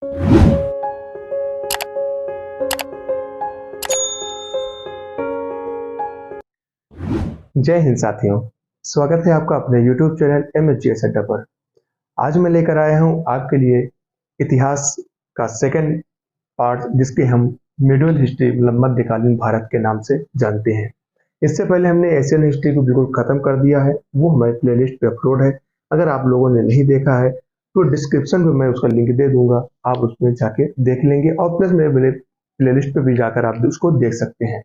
जय हिंद साथियों, स्वागत है आपका अपने YouTube चैनल MHGS अड्डा पर। आज मैं लेकर आया हूं आपके लिए इतिहास का सेकंड पार्ट, जिसके हम मिडिवल हिस्ट्री मतलब मध्यकालीन भारत के नाम से जानते हैं। इससे पहले हमने एशियन हिस्ट्री को बिल्कुल खत्म कर दिया है, वो हमारे प्लेलिस्ट पे अपलोड है। अगर आप लोगों ने नहीं देखा है तो डिस्क्रिप्शन में मैं उसका लिंक दे दूंगा, आप उसमें जाके देख लेंगे और प्लस मेरे प्लेलिस्ट पे भी जाकर आप उसको देख सकते हैं।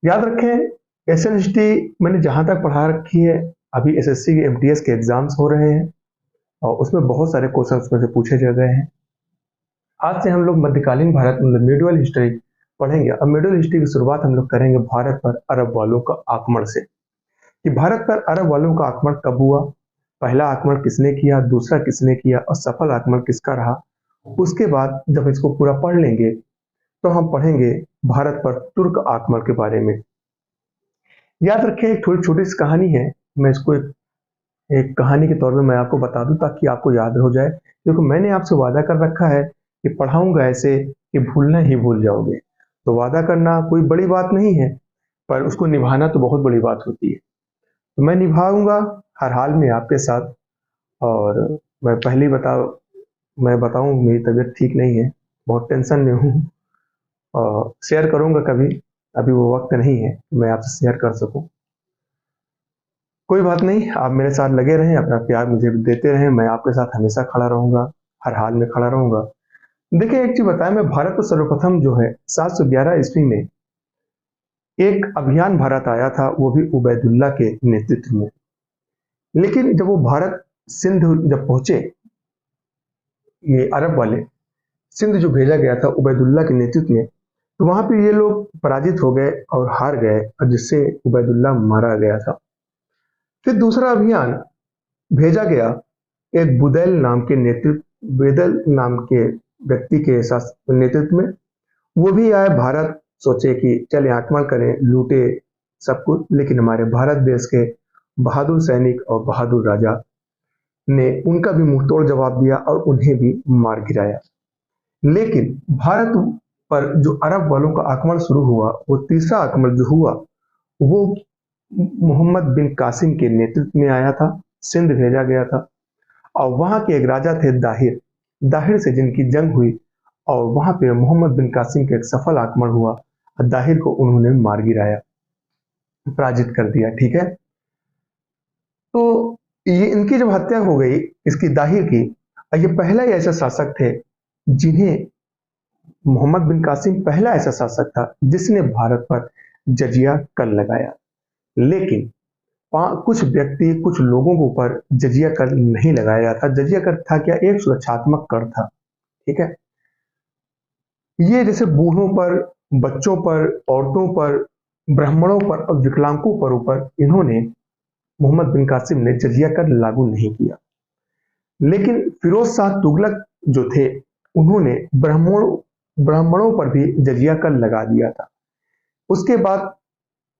याद रखें, एशियन हिस्ट्री मैंने जहां तक पढ़ा रखी है, अभी एसएससी के एमटीएस के एग्जाम्स हो रहे हैं और उसमें बहुत सारे क्वेश्चन उसमें से पूछे जा गए हैं। आज से हम लोग मध्यकालीन भारत मतलब मिडिवल हिस्ट्री पढ़ेंगे। अब मिडिवल हिस्ट्री की शुरुआत हम लोग करेंगे भारत पर अरब वालों का आक्रमण से, कि भारत पर अरब वालों का आक्रमण कब हुआ, पहला आक्रमण किसने किया, दूसरा किसने किया और सफल आक्रमण किसका रहा। उसके बाद जब इसको पूरा पढ़ लेंगे तो हम पढ़ेंगे भारत पर तुर्क आक्रमण के बारे में। याद रखें, एक थोड़ी छोटी सी कहानी है, मैं इसको एक कहानी के तौर पे मैं आपको बता दूं ताकि आपको याद हो जाए, क्योंकि मैंने आपसे वादा कर रखा है कि पढ़ाऊंगा ऐसे कि भूलना ही भूल जाओगे। तो वादा करना कोई बड़ी बात नहीं है, पर उसको निभाना तो बहुत बड़ी बात होती है। तो मैं निभाऊंगा हर हाल में आपके साथ। और मैं पहले ही मैं बताऊं, मेरी तबीयत ठीक नहीं है, बहुत टेंशन में हूँ और शेयर करूंगा कभी, अभी वो वक्त नहीं है मैं आपसे शेयर कर सकूं। कोई बात नहीं, आप मेरे साथ लगे रहें, अपना प्यार मुझे देते रहें, मैं आपके साथ हमेशा खड़ा रहूंगा, हर हाल में खड़ा रहूंगा। देखिए, एक चीज बताएं, मैं भारत को सर्वप्रथम जो है 711 ईस्वी में एक अभियान भारत आया था, वो भी उबैदुल्ला के नेतृत्व में। लेकिन जब वो भारत सिंध जब पहुंचे, ये अरब वाले सिंध जो भेजा गया था उबैदुल्ला के नेतृत्व में, तो वहां पे ये लोग पराजित हो गए और हार गए, और जिससे उबैदुल्ला मारा गया था। फिर दूसरा अभियान भेजा गया एक बुदैल नाम के बेदल नाम के व्यक्ति के नेतृत्व में। वो भी आए भारत, सोचे कि चले आक्रमण करें, लूटे सब कुछ, लेकिन हमारे भारत देश के बहादुर सैनिक और बहादुर राजा ने उनका भी मुंहतोड़ जवाब दिया और उन्हें भी मार गिराया। लेकिन भारत पर जो अरब वालों का आक्रमण शुरू हुआ, वो तीसरा आक्रमण जो हुआ वो मोहम्मद बिन कासिम के नेतृत्व में आया था। सिंध भेजा गया था और वहां के एक राजा थे दाहिर, दाहिर से जिनकी जंग हुई और वहां पे मोहम्मद बिन कासिम का एक सफल आक्रमण हुआ और दाहिर को उन्होंने मार गिराया, पराजित कर दिया। ठीक है, तो ये इनकी जब हत्या हो गई, इसकी दाहिर की, और ये पहला ही ऐसा शासक थे जिन्हें मोहम्मद बिन कासिम पहला ऐसा शासक था जिसने भारत पर जजिया कर लगाया। लेकिन कुछ व्यक्ति, कुछ लोगों के ऊपर जजिया कर नहीं लगाया था। जजिया कर था क्या? एक सुरक्षात्मक कर था। ठीक है, ये जैसे बूढ़ों पर, बच्चों पर, औरतों पर, ब्राह्मणों पर और विकलांगों पर ऊपर इन्होंने, मोहम्मद बिन कासिम ने जजिया कर लागू नहीं किया। लेकिन फिरोज शाह तुगलक जो थे, उन्होंने ब्राह्मणों पर भी जजिया कर लगा दिया था। उसके बाद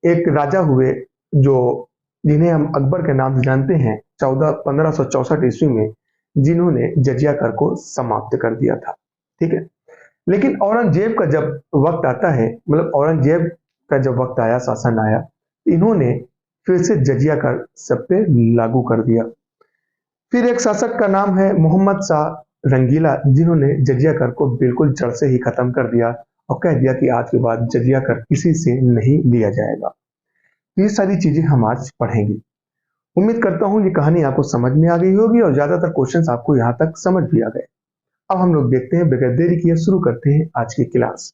एक राजा हुए जो, जिन्हें हम अकबर के नाम से जानते हैं, 1564 ईस्वी में, जिन्होंने जजिया कर को समाप्त कर दिया था। ठीक है, लेकिन औरंगजेब का जब वक्त आता है, मतलब औरंगजेब का जब वक्त आया, शासन आया, इन्होंने फिर से जजिया कर सब पे लागू कर दिया। फिर एक शासक का नाम है मोहम्मद शाह रंगीला, जिन्होंने जजिया कर को बिल्कुल जड़ से ही खत्म कर दिया और कह दिया कि आज के बाद जजिया कर किसी से नहीं लिया जाएगा। ये सारी चीजें हम आज पढ़ेंगे। उम्मीद करता हूँ ये कहानी आपको समझ में आ गई होगी और ज्यादातर क्वेश्चंस आपको यहाँ तक समझ भी आ गए। अब हम लोग देखते हैं, बगैर देरी किए शुरू करते हैं आज की क्लास।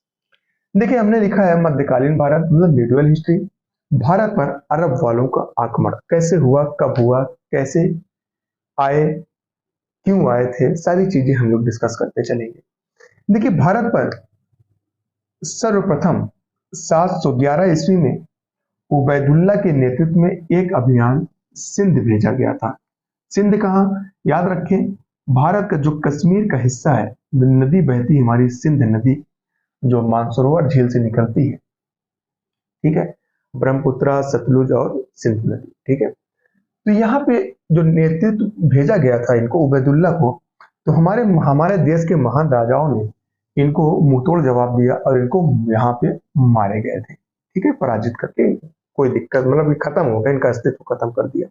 देखिए, हमने लिखा है मध्यकालीन भारत मतलब मिडिवल हिस्ट्री। भारत पर अरब वालों का आक्रमण कैसे हुआ, कब हुआ, कैसे आए, क्यों आए थे, सारी चीजें हम लोग डिस्कस करते चलेंगे। देखिए, भारत पर सर्वप्रथम 711 ईस्वी में उबैदुल्ला के नेतृत्व में एक अभियान सिंध भेजा गया था। सिंध कहाँ? याद रखें, भारत का जो कश्मीर का हिस्सा है, जो नदी बहती है हमारी सिंध नदी, जो मानसरोवर झील से निकलती है। ठीक है, ब्रह्मपुत्रा, सतलुज और सिंध नदी। ठीक है, तो यहाँ पे जो नेतृत्व भेजा गया था इनको, उबैदुल्ला को, तो हमारे हमारे देश के महान राजाओं ने इनको मुंहतोड़ जवाब दिया और इनको यहाँ पे मारे गए थे, ठीक है, पराजित करके। कोई दिक्कत मतलब खत्म हो गया, इनका अस्तित्व खत्म कर दिया।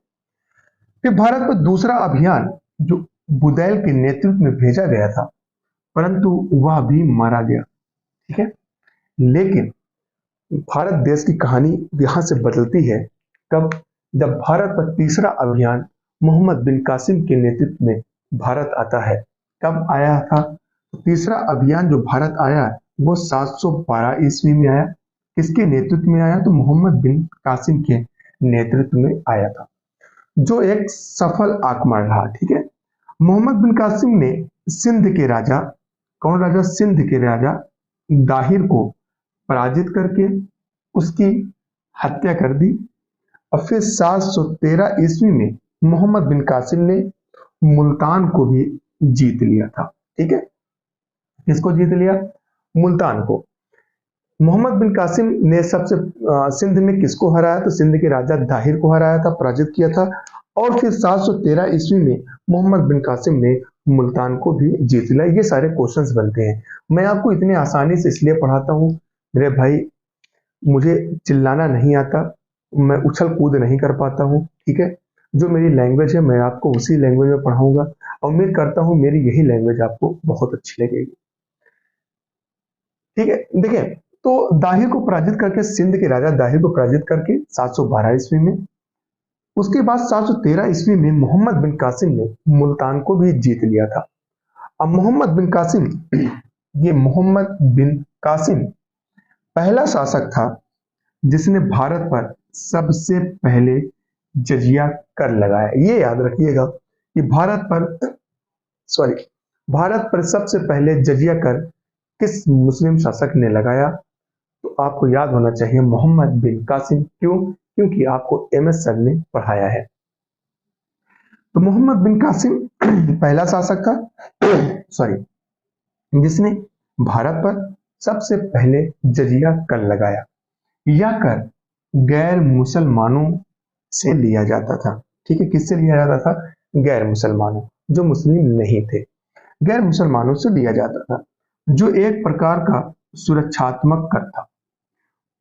फिर भारत पर दूसरा अभियान जो बुदैल के नेतृत्व में भेजा गया था, परंतु वह भी मारा गया, ठीक है। लेकिन भारत देश की कहानी यहां से बदलती है कब, जब भारत पर तीसरा अभियान मोहम्मद बिन कासिम के नेतृत्व में भारत आता है। कब आया था? तीसरा अभियान जो भारत आया वो 712 ईस्वी में आया। किसके नेतृत्व में आया? तो मोहम्मद बिन कासिम के नेतृत्व में आया था, जो एक सफल आक्रमण रहा, ठीक है। मोहम्मद बिन कासिम ने सिंध के राजा, कौन राजा? सिंध के राजा दाहिर को पराजित करके उसकी हत्या कर दी। और फिर 713 ईस्वी में मोहम्मद बिन कासिम ने मुल्तान को भी जीत लिया था, ठीक है। किसको जीत लिया? मुल्तान को। मोहम्मद बिन कासिम ने सबसे सिंध में किसको हराया? तो सिंध के राजा दाहिर को हराया था, पराजित किया था। और फिर 713 ईस्वी में मोहम्मद बिन कासिम ने मुल्तान को भी जीत लिया। ये सारे क्वेश्चंस बनते हैं। मैं आपको इतने आसानी से इसलिए पढ़ाता हूँ मेरे भाई, मुझे चिल्लाना नहीं आता, मैं उछल कूद नहीं कर पाता हूँ, ठीक है। जो मेरी लैंग्वेज है मैं आपको उसी लैंग्वेज में पढ़ाऊंगा। उम्मीद करता हूँ मेरी यही लैंग्वेज आपको बहुत अच्छी लगेगी, ठीक है। देखिए, तो दाहिर को पराजित करके, सिंध के राजा दाहिर को पराजित करके 712 ईस्वी में, उसके बाद 713 ईस्वी में मोहम्मद बिन कासिम ने मुल्तान को भी जीत लिया था। अब मोहम्मद बिन कासिम, ये मोहम्मद बिन कासिम पहला शासक था जिसने भारत पर सबसे पहले जजिया कर लगाया। ये याद रखिएगा कि भारत पर सबसे पहले जजिया कर किस मुस्लिम शासक ने लगाया? तो आपको याद होना चाहिए मोहम्मद बिन कासिम। क्यों? क्योंकि आपको MS सर ने पढ़ाया है। तो मोहम्मद बिन कासिम पहला शासक था जिसने भारत पर सबसे पहले जजिया कर लगाया। यह कर गैर मुसलमानों से लिया जाता था, ठीक है। किससे लिया जाता था? गैर मुसलमानों, जो मुस्लिम नहीं थे, गैर मुसलमानों से लिया जाता था, जो एक प्रकार का सुरक्षात्मक कर था।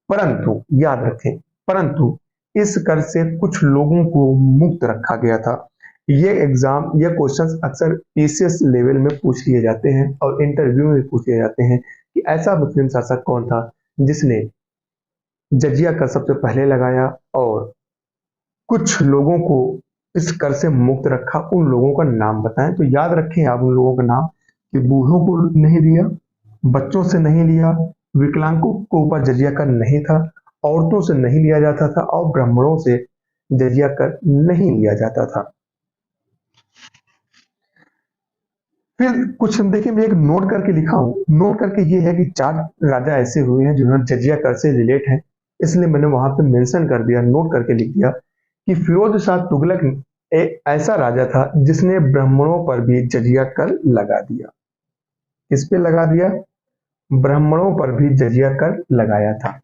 परंतु याद रखें, परंतु इस कर से कुछ लोगों को मुक्त रखा गया था। ये क्वेश्चंस अक्सर PCS लेवल में पूछ लिए जाते हैं और इंटरव्यू में पूछ लिए जाते हैं कि ऐसा मुस्लिम शासक कौन था जिसने जजिया कर सबसे पहले लगाया और कुछ लोगों को इस कर से मुक्त रखा। उन लोगों का नाम बताएं। तो याद रखें आप उन लोगों का नाम कि बूढ़ों को नहीं दिया, बच्चों से नहीं लिया, विकलांगों को ऊपर जजिया कर नहीं था, औरतों से नहीं लिया जाता था और ब्राह्मणों से जजिया कर नहीं लिया जाता था। फिर कुछ देखिए, मैं एक नोट करके लिखा हूं। नोट करके ये है कि 4 राजा ऐसे हुए हैं जिन्होंने जजिया कर से रिलेट है, इसलिए मैंने वहां पे मेंशन कर दिया, नोट करके लिख दिया कि फिरोज शाह तुगलक एक ऐसा राजा था जिसने ब्राह्मणों पर भी जजिया कर लगा दिया। किस पे लगा दिया? ब्राह्मणों पर भी जजिया कर लगाया था।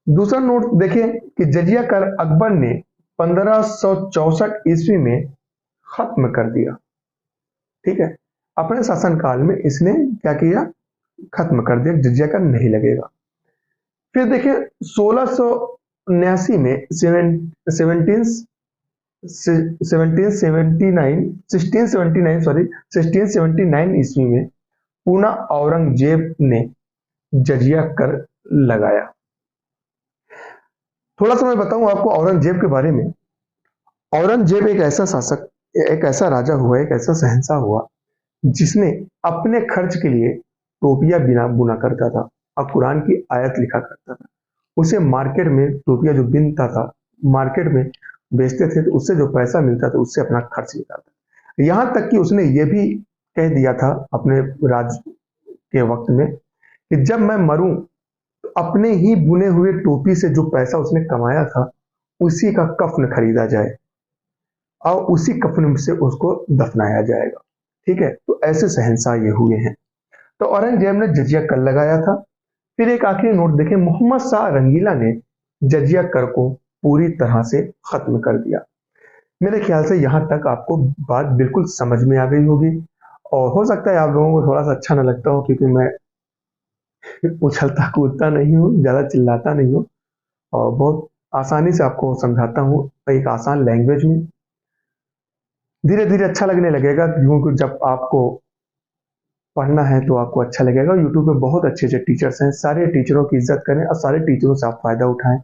दूसरा नोट देखिए कि जजिया कर अकबर ने 1564 ईस्वी में खत्म कर दिया, ठीक है। अपने शासनकाल में इसने क्या किया? खत्म कर दिया, जजिया कर नहीं लगेगा। फिर देखिए 1679 में 1679 ईस्वी में पुनः औरंगजेब ने जजिया कर लगाया। थोड़ा सा मैं बताऊं आपको औरंगजेब के बारे में। औरंगजेब एक ऐसा शासक, एक ऐसा राजा हुआ, एक ऐसा शहंशाह हुआ जिसने अपने खर्च के लिए टोपियां बुना करता था और कुरान की आयत लिखा करता था। उसे मार्केट में टोपियां जो बिनता था, मार्केट में बेचते थे, तो उससे जो पैसा मिलता था उससे अपना खर्च निकालता। यहाँ तक कि उसने ये भी कह दिया था अपने राज के वक्त में कि जब मैं मरूं तो अपने ही बुने हुए टोपी से जो पैसा उसने कमाया था उसी का कफन खरीदा जाए और उसी कफन से उसको दफनाया जाएगा, ठीक है। तो ऐसे शहंशाह ये हुए हैं। तो औरंगजेब ने जजिया कर लगाया था। फिर एक आखिरी नोट देखें, मोहम्मद शाह रंगीला ने जजिया कर को पूरी तरह से खत्म कर दिया। मेरे ख्याल से यहां तक आपको बात बिल्कुल समझ में आ गई होगी। और हो सकता है आप लोगों को थोड़ा सा अच्छा ना लगता हो, क्योंकि मैं उछलता कूदता नहीं हूँ, ज़्यादा चिल्लाता नहीं हूँ, और बहुत आसानी से आपको समझाता हूँ एक आसान लैंग्वेज में। धीरे धीरे अच्छा लगने लगेगा, क्योंकि जब आपको पढ़ना है तो आपको अच्छा लगेगा। यूट्यूब पे बहुत अच्छे अच्छे टीचर्स हैं, सारे टीचरों की इज्जत करें और सारे टीचरों से आप फायदा उठाएं।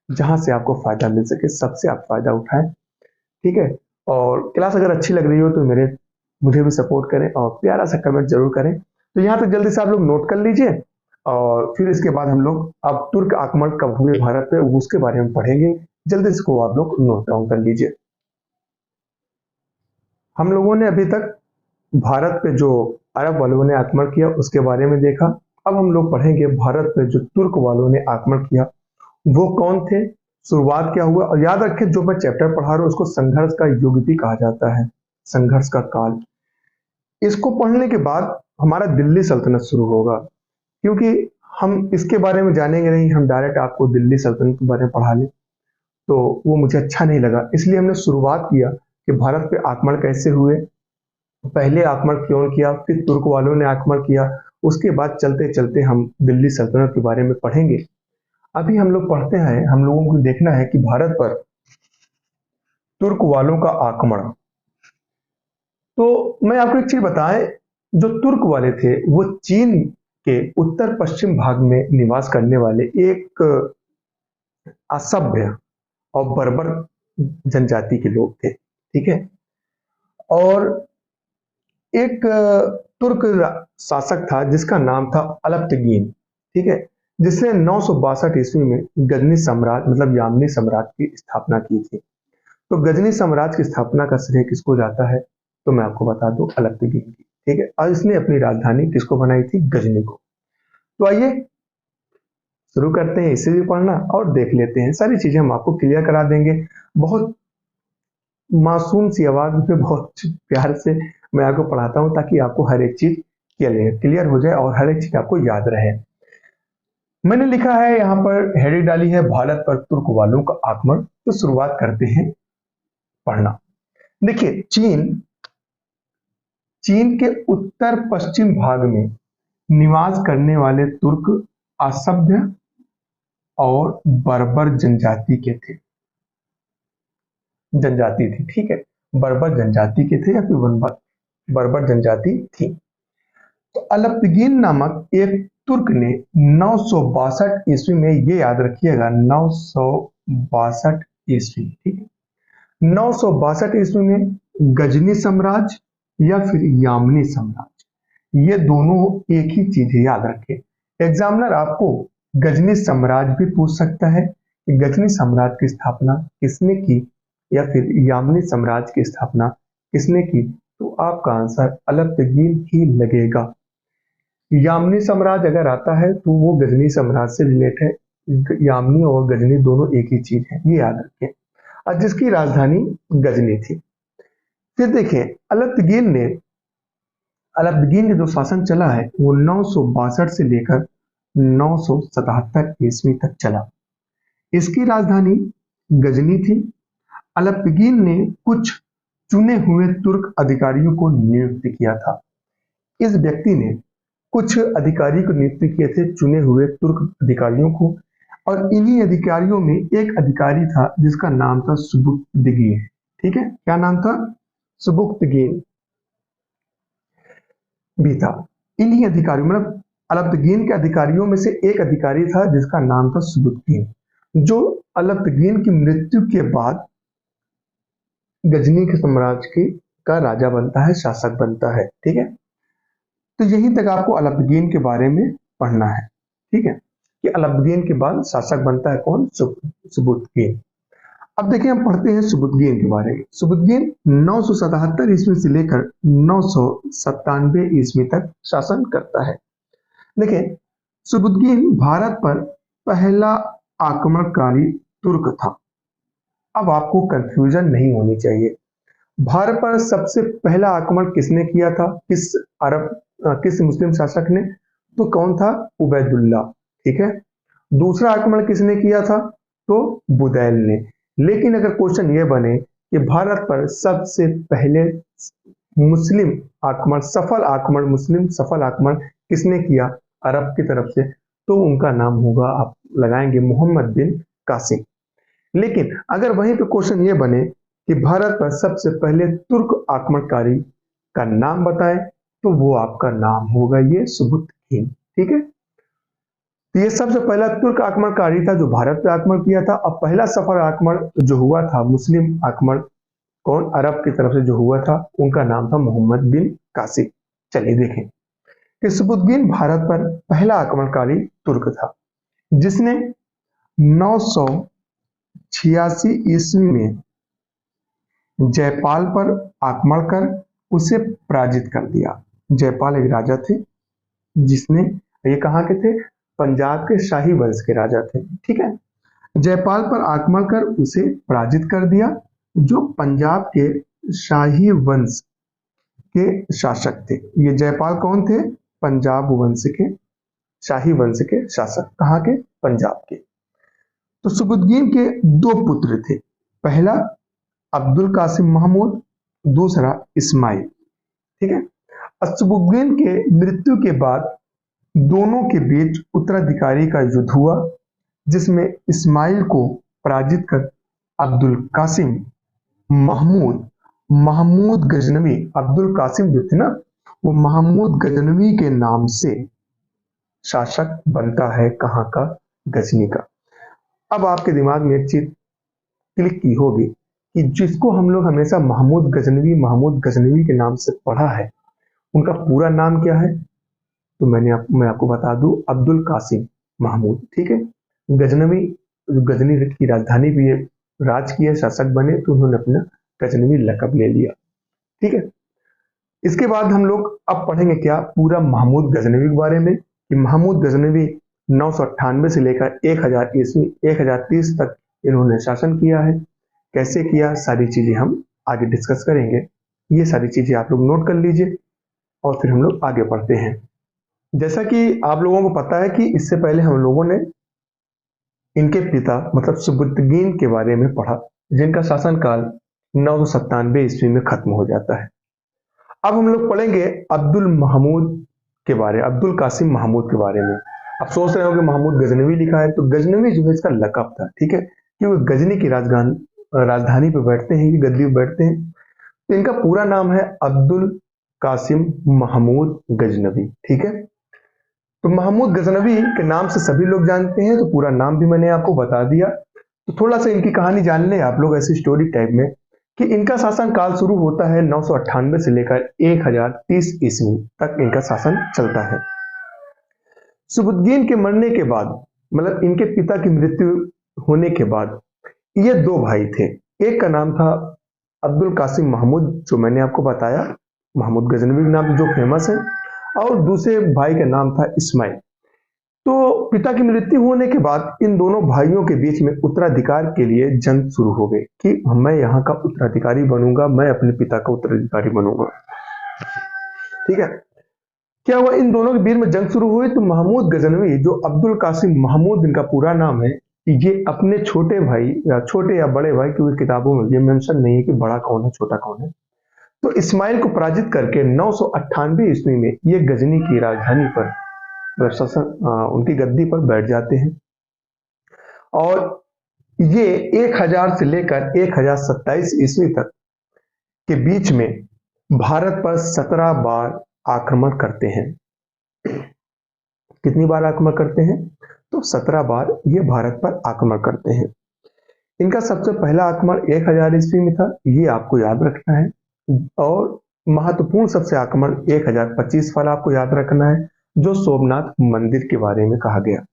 जहां से आपको फायदा मिल सके सबसे आप फायदा उठाएं, ठीक है। और क्लास अगर अच्छी लग रही हो तो मुझे भी सपोर्ट करें और प्यारा सा कमेंट जरूर करें। तो यहाँ तक जल्दी से आप लोग नोट कर लीजिए, और फिर इसके बाद हम लोग अब तुर्क आक्रमण कब हुए भारत पे उसके बारे में पढ़ेंगे। जल्दी से को आप लोग नोट डाउन कर लीजिए। हम लोगों ने अभी तक भारत पे जो अरब वालों ने आक्रमण किया उसके बारे में देखा। अब हम लोग पढ़ेंगे भारत पे जो तुर्क वालों ने आक्रमण किया वो कौन थे, शुरुआत क्या हुआ। और याद रखें जो मैं चैप्टर पढ़ा रहा हूँ उसको संघर्ष का युग भी कहा जाता है, संघर्ष का काल। इसको पढ़ने के बाद हमारा दिल्ली सल्तनत शुरू होगा, क्योंकि हम इसके बारे में जानेंगे नहीं, हम डायरेक्ट आपको दिल्ली सल्तनत के बारे में पढ़ा लें तो वो मुझे अच्छा नहीं लगा। इसलिए हमने शुरुआत किया कि भारत पे आक्रमण कैसे हुए, पहले आक्रमण क्यों किया, फिर तुर्क वालों ने आक्रमण किया, उसके बाद चलते चलते हम दिल्ली सल्तनत के बारे में पढ़ेंगे। अभी हम लोग पढ़ते हैं, हम लोगों को देखना है कि भारत पर तुर्क वालों का आक्रमण। तो मैं आपको एक चीज बताएं, जो तुर्क वाले थे वो चीन के उत्तर पश्चिम भाग में निवास करने वाले एक असभ्य और बर्बर जनजाति के लोग थे, ठीक है। और एक तुर्क शासक था जिसका नाम था अलप्तगीन, ठीक है, जिसने 962 ईस्वी में गजनी साम्राज्य मतलब यामनी साम्राज्य की स्थापना की थी। तो गजनी साम्राज्य की स्थापना का श्रेय किसको जाता है, तो मैं आपको बता दूं अलप्तगीन की, ठीक है। और इसने अपनी राजधानी किसको बनाई थी, गजनी को। तो आइए शुरू करते हैं, इसे भी पढ़ना और देख लेते हैं, सारी चीजें हम आपको क्लियर करा देंगे। बहुत मासूम सी आवाज में बहुत प्यार से मैं आपको पढ़ाता हूँ, ताकि आपको हर एक चीज क्लियर हो जाए और हर एक चीज आपको याद रहे। मैंने लिखा है यहाँ पर, हेडिंग डाली है भारत पर तुर्क वालों का आक्रमण। तो शुरुआत करते हैं पढ़ना। देखिए, चीन के उत्तर पश्चिम भाग में निवास करने वाले तुर्क असभ्य और बर्बर जनजाति थी, ठीक है। बर्बर जनजाति के थे या फिर बर्बर जनजाति थी। तो अलप्तगीन नामक एक तुर्क ने 962 ईस्वी में, ये याद रखिएगा 962 ईस्वी, ठीक है, 962 ईस्वी में गजनी साम्राज्य या फिर यामनी साम्राज्य, ये दोनों एक ही चीज है, याद रखें। एग्जामिनर आपको गजनी साम्राज्य भी पूछ सकता है कि गजनी साम्राज्य की स्थापना किसने की, या फिर यामनी साम्राज्य की स्थापना किसने की, तो आपका आंसर अलप्तगीन ही लगेगा। यामनी साम्राज्य अगर आता है तो वो गजनी साम्राज्य से रिलेट है। यामनी और गजनी दोनों एक ही चीज है, ये याद रखें। और जिसकी राजधानी गजनी थी। फिर देखिए, अलप्तगीन का जो शासन चला है वो 962 से लेकर 977 ईस्वी तक चला। इसकी राजधानी गजनी थी। अलप्तगीन ने कुछ चुने हुए तुर्क अधिकारियों को नियुक्त किया था। इस व्यक्ति ने कुछ अधिकारी को नियुक्त किए थे, चुने हुए तुर्क अधिकारियों को। और इन्हीं अधिकारियों में एक अधिकारी था जिसका नाम था सुबुक्तगीन, ठीक है। क्या नाम था, सुबुक्तगीन भी था। इन्हीं अधिकारियों मतलब अलप्तगीन के अधिकारियों में से एक अधिकारी था जिसका नाम था सुबुक्तगीन, जो अलप्तगीन की मृत्यु के बाद गजनी के साम्राज्य की का राजा बनता है, शासक बनता है, ठीक है। तो यहीं तक आपको अलप्तगीन के बारे में पढ़ना है, ठीक है, कि अलप्तगीन के बाद शासक बनता है कौन, सुबुक्तगीन। अब देखिए, हम पढ़ते हैं सुबुक्तगीन के बारे में। सुबुक्तगीन 977 ईस्वी से लेकर 997 ईस्वी तक शासन करता है। देखिए, सुबुक्तगीन भारत पर पहला आक्रमणकारी तुर्क था। अब आपको कंफ्यूजन नहीं होनी चाहिए। भारत पर सबसे पहला आक्रमण किसने किया था, किस मुस्लिम शासक ने, तो कौन था, उबैदुल्ला, ठीक है। दूसरा आक्रमण किसने किया था, तो बुदैल ने। लेकिन अगर क्वेश्चन ये बने कि भारत पर सबसे पहले मुस्लिम आक्रमण, सफल आक्रमण, मुस्लिम सफल आक्रमण किसने किया? अरब की तरफ से। तो उनका नाम होगा, आप लगाएंगे मोहम्मद बिन कासिम। लेकिन अगर वहीं पे क्वेश्चन ये बने कि भारत पर सबसे पहले तुर्क आक्रमणकारी का नाम बताएं, तो वो आपका नाम होगा ये सुबुतगीन। ठीक है, तो ये सबसे पहला तुर्क आक्रमणकारी था जो भारत पे आक्रमण किया था। अब पहला सफल आक्रमण जो हुआ था मुस्लिम आक्रमण, कौन? अरब की तरफ से जो हुआ था, उनका नाम था मोहम्मद बिन कासिम। चलिए देखें कि सुबुतगीन भारत पर पहला आक्रमणकारी तुर्क था जिसने 986 ईस्वी में जयपाल पर आक्रमण कर उसे पराजित कर दिया। जयपाल एक राजा थे जिसने, ये कहाँ के थे? पंजाब के शाही वंश के राजा थे। ठीक है, जयपाल पर आक्रमण कर उसे पराजित कर दिया, जो पंजाब के शाही वंश के शासक थे। ये जयपाल कौन थे? पंजाब वंश के, शाही वंश के शासक। कहाँ के? पंजाब के। तो सुबुतगीन के दो पुत्र थे, पहला अब्दुल कासिम महमूद, दूसरा इस्माइल। ठीक है, सुबुतगीन के मृत्यु के बाद दोनों के बीच उत्तराधिकारी का युद्ध हुआ, जिसमें इस्माइल को पराजित कर अब्दुल कासिम महमूद गजनवी, अब्दुल कासिम जो थे ना, वो महमूद गजनवी के नाम से शासक बनता है। कहाँ का? गजनी का। अब आपके दिमाग में एक चीज क्लिक की होगी कि जिसको हम लोग हमेशा महमूद गजनवी के नाम से पढ़ा है, उनका पूरा नाम क्या है? तो मैं आपको बता दूं, अब्दुल कासिम महमूद। ठीक है, गजनवी, गजनी की राजधानी भी राज किया, शासक बने, तो उन्होंने अपना गजनवी लकब ले लिया। ठीक है, इसके बाद हम लोग अब पढ़ेंगे क्या? पूरा महमूद गजनवी के बारे में, कि महमूद गजनवी 998 से लेकर 1000 ईस्वी 1030 तक इन्होंने शासन किया है। कैसे किया, सारी चीजें हम आगे डिस्कस करेंगे। ये सारी चीजें आप लोग नोट कर लीजिए और फिर हम लोग आगे बढ़ते हैं। जैसा कि आप लोगों को पता है कि इससे पहले हम लोगों ने इनके पिता मतलब सुबुतगीन के बारे में पढ़ा, जिनका शासनकाल 997 ईस्वी में खत्म हो जाता है। अब हम लोग पढ़ेंगे अब्दुल कासिम महमूद के बारे में। आप सोच रहे हो कि महमूद गजनवी लिखा है, तो गजनवी जो है इसका लकब था। ठीक है, कि वो गजनी की राजधानी पे बैठते हैं, गद्दी पे बैठते हैं। तो इनका पूरा नाम है अब्दुल कासिम महमूद गजनवी। ठीक है, तो महमूद गजनवी के नाम से सभी लोग जानते हैं, तो पूरा नाम भी मैंने आपको बता दिया। तो थोड़ा सा इनकी कहानी जान लें आप लोग ऐसी स्टोरी टाइप में, कि इनका शासन काल शुरू होता है 998 से लेकर 1030 ईस्वी तक इनका शासन चलता है। सुबुतगीन के मरने के बाद, मतलब इनके पिता की मृत्यु होने के बाद, ये दो भाई थे। एक का नाम था अब्दुल कासिम महमूद, जो मैंने आपको बताया, महमूद गजनवी के नाम जो फेमस है, और दूसरे भाई का नाम था इस्माइल। तो पिता की मृत्यु होने के बाद इन दोनों भाइयों के बीच में उत्तराधिकार के लिए जंग शुरू हो गई कि मैं यहाँ का उत्तराधिकारी बनूंगा, मैं अपने पिता का उत्तराधिकारी बनूंगा। ठीक है, क्या हुआ, इन दोनों के बीच में जंग शुरू हुई, तो महमूद गजनवी, जो अब्दुल कासिम महमूद इनका पूरा नाम है, ये अपने छोटे भाई या बड़े भाई, क्योंकि किताबों में ये मेंशन नहीं है कि बड़ा कौन है छोटा कौन है, तो इस्माइल को पराजित करके 998 ईस्वी में ये गजनी की राजधानी पर उनकी गद्दी पर बैठ जाते हैं। और ये 1000 से लेकर 1027 ईस्वी तक के बीच में भारत पर 17 बार आक्रमण करते हैं। कितनी बार आक्रमण करते हैं? तो 17 बार ये भारत पर आक्रमण करते हैं। इनका सबसे पहला आक्रमण 1000 ईस्वी में था, ये आपको याद रखना है। और महत्वपूर्ण सबसे आक्रमण 1025 वाला आपको याद रखना है, जो सोमनाथ मंदिर के बारे में कहा गया।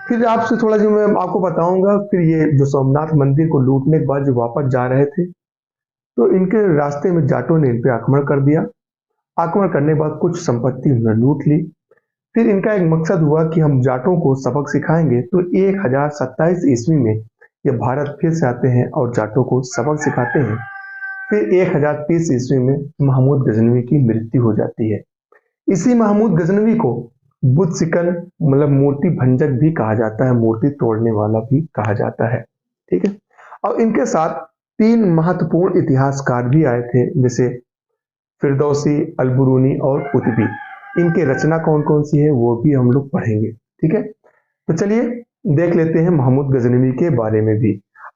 फिर आपसे थोड़ा जो मैं आपको बताऊंगा, फिर ये जो सोमनाथ मंदिर को लूटने के बाद जो वापस जा रहे थे, तो इनके रास्ते में जाटों ने इन पे आक्रमण कर दिया। आक्रमण करने के बाद कुछ संपत्ति उन्होंने लूट ली। फिर इनका एक मकसद हुआ कि हम जाटों को सबक सिखाएंगे, तो 1027 ईस्वी में ये भारत फिर से आते हैं और जाटों को सबक सिखाते हैं। फिर 1030 ईस्वी में महमूद गजनवी की मृत्यु हो जाती है। इसी महमूद गजनवी को बुत सिकन मतलब मूर्ति भंजक भी कहा जाता है, मूर्ति तोड़ने वाला भी कहा जाता है। ठीक है, और इनके साथ 3 महत्वपूर्ण इतिहासकार भी आए थे, जैसे फिरदौसी, अल-बुरूनी और कुतुबी। इनके रचना कौन कौन सी है वो भी हम लोग पढ़ेंगे। ठीक है, तो चलिए देख लेते हैं महमूद गजनवी के बारे में भी,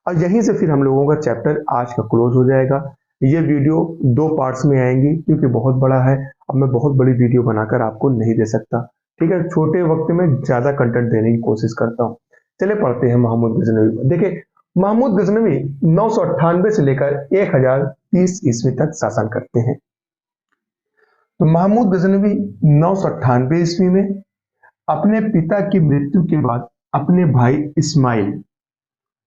और यहीं से फिर हम लोगों का चैप्टर आज का क्लोज हो जाएगा। ये वीडियो 2 पार्ट्स में आएंगी क्योंकि बहुत बड़ा है, अब मैं बहुत बड़ी वीडियो बनाकर आपको नहीं दे सकता। ठीक है, छोटे वक्त में ज्यादा कंटेंट देने की कोशिश करता हूँ। चलिए पढ़ते हैं महमूद गजनवी। देखिए, महमूद गजनवी 998 से लेकर 1030 ईस्वी तक शासन करते हैं। तो महमूद गजनवी 998 ईस्वी में अपने पिता की मृत्यु के बाद अपने भाई इस्माइल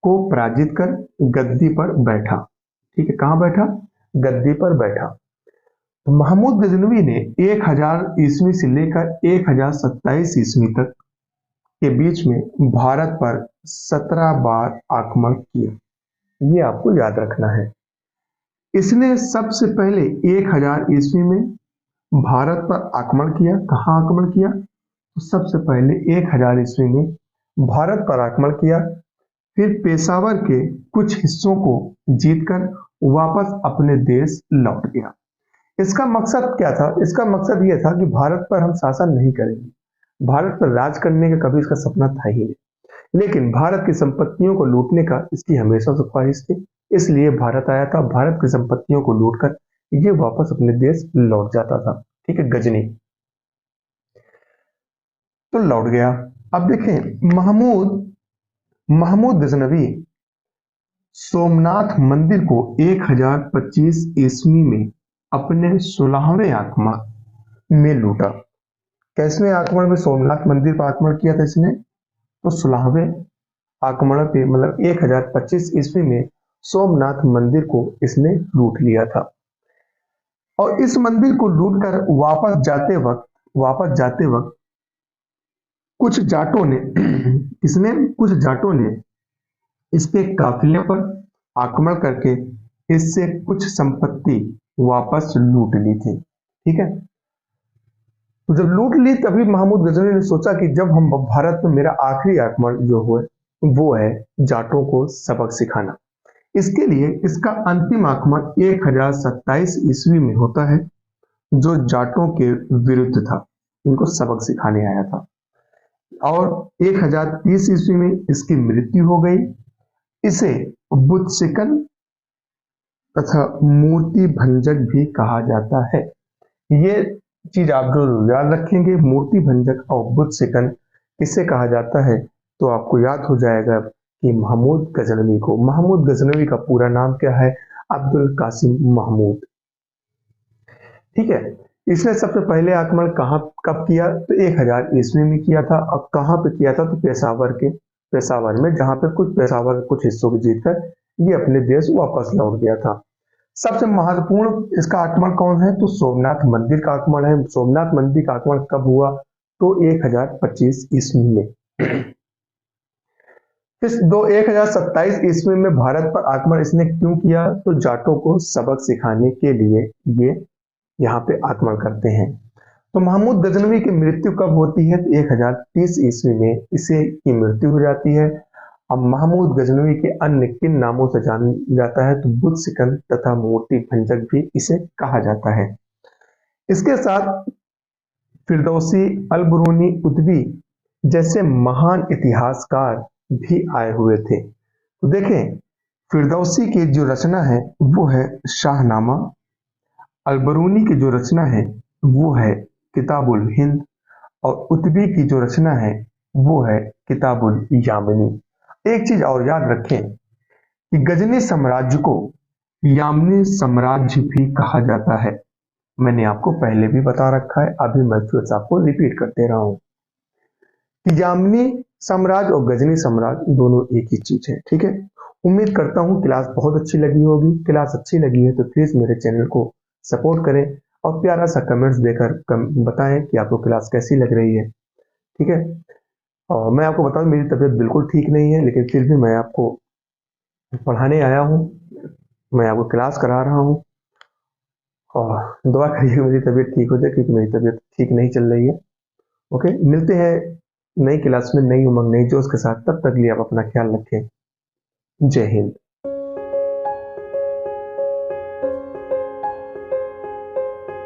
को पराजित कर गद्दी पर बैठा। ठीक है, कहां बैठा? गद्दी पर बैठा। तो महमूद गजनवी ने 1000 ईस्वी से लेकर 1027 ईस्वी तक के बीच में भारत पर 17 बार आक्रमण किया। ये आपको याद रखना है। इसने सबसे पहले 1000 ईस्वी में भारत पर आक्रमण किया। कहां आक्रमण किया? तो सबसे पहले 1000 ईस्वी में भारत पर आक्रमण किया, फिर पेशावर के कुछ हिस्सों को जीतकर वापस अपने देश लौट गया। इसका मकसद क्या था? इसका मकसद यह था कि भारत पर हम शासन नहीं करेंगे, भारत पर राज करने का कभी इसका सपना था ही नहीं, लेकिन भारत की संपत्तियों को लूटने का इसकी हमेशा से ख्वाहिश थी। इसलिए भारत आया था, भारत की संपत्तियों को लूटकर ये वापस अपने देश लौट जाता था। ठीक है, गजनी तो लौट गया। अब देखें, महमूद गजनवी सोमनाथ मंदिर को 1025 ईस्वी में अपने 16वें आक्रमण में लूटा। कैसवें आक्रमण में सोमनाथ मंदिर पर आक्रमण किया था इसने? तो 16वें आक्रमण पे मतलब 1025 ईस्वी में सोमनाथ मंदिर को इसने लूट लिया था। और इस मंदिर को लूटकर वापस जाते वक्त कुछ जाटों ने कुछ जाटों ने इसके काफिले पर आक्रमण करके इससे कुछ संपत्ति वापस लूट ली थी। ठीक है, तो जब लूट ली तभी महमूद गजनवी ने सोचा कि जब हम भारत में मेरा आखिरी आक्रमण जो हुआ वो है जाटों को सबक सिखाना। इसके लिए इसका अंतिम आक्रमण 1027 ईस्वी में होता है, जो जाटों के विरुद्ध था, इनको सबक सिखाने आया था। और 1030 ईस्वी में इसकी मृत्यु हो गई। इसे बुद्धशिकन तथा मूर्ति भंजक भी कहा जाता है। ये चीज आप जो याद रखेंगे, मूर्ति भंजक और बुद्धशिकन किसे कहा जाता है, तो आपको याद हो जाएगा कि महमूद गजनवी का पूरा नाम क्या है? अब्दुल कासिम महमूद। ठीक है, इसने सबसे पहले आक्रमण कब किया? तो 1000 ईस्वी में किया था। अब कहां पे किया था? तो पेशावर में, जहां पे पेशावर कुछ हिस्सों को जीतकर ये अपने देश वापस लौट गया था। सबसे महत्वपूर्ण इसका आक्रमण कौन है? तो सोमनाथ मंदिर का आक्रमण है। सोमनाथ मंदिर का आक्रमण कब हुआ? तो 1025 ईस्वी में। इस 1027 ईस्वी में भारत पर आक्रमण इसने क्यों किया? तो जाटों को सबक सिखाने के लिए ये यहाँ पे आक्रमण करते हैं। तो महमूद गजनवी की मृत्यु कब होती है? तो 1030 ईस्वी में इसे की मृत्यु हो जाती है। अब महमूद गजनवी के अन्य किन नामों से जाना जाता है? तो बुद्धशिकन तथा मूर्ति भंजक भी इसे कहा जाता है। इसके साथ फिरदौसी, अल-बुरूनी, कुतुबी जैसे महान इतिहासकार भी आए हुए थे। तो देखें, फिरदौसी की जो रचना है वो है शाहनामा, अल-बरूनी की जो रचना है वो है किताबुल हिंद, और कुतुबी की जो रचना है वो है किताबुल यामिनी। एक चीज और याद रखें कि गजनी साम्राज्य को यामिनी साम्राज्य भी कहा जाता है। मैंने आपको पहले भी बता रखा है, अभी मैं फिर से आपको रिपीट करते रहा हूं कि यामिनी साम्राज्य और गजनी साम्राज्य दोनों एक ही चीज है। ठीक है, उम्मीद करता हूं क्लास बहुत अच्छी लगी होगी। क्लास अच्छी लगी है तो प्लीज मेरे चैनल को सपोर्ट करें और प्यारा सा कमेंट्स देकर बताएं कि आपको क्लास कैसी लग रही है। ठीक है, और मैं आपको बताऊं मेरी तबीयत बिल्कुल ठीक नहीं है, लेकिन फिर भी मैं आपको पढ़ाने आया हूं, मैं आपको क्लास करा रहा हूं, और दुआ करिए मेरी तबीयत ठीक हो जाए, क्योंकि मेरी तबीयत ठीक नहीं चल रही है। ओके, मिलते हैं नई क्लास में नई उमंग नई जोश के साथ। तब तक लिए आप अपना ख्याल रखें। जय हिंद।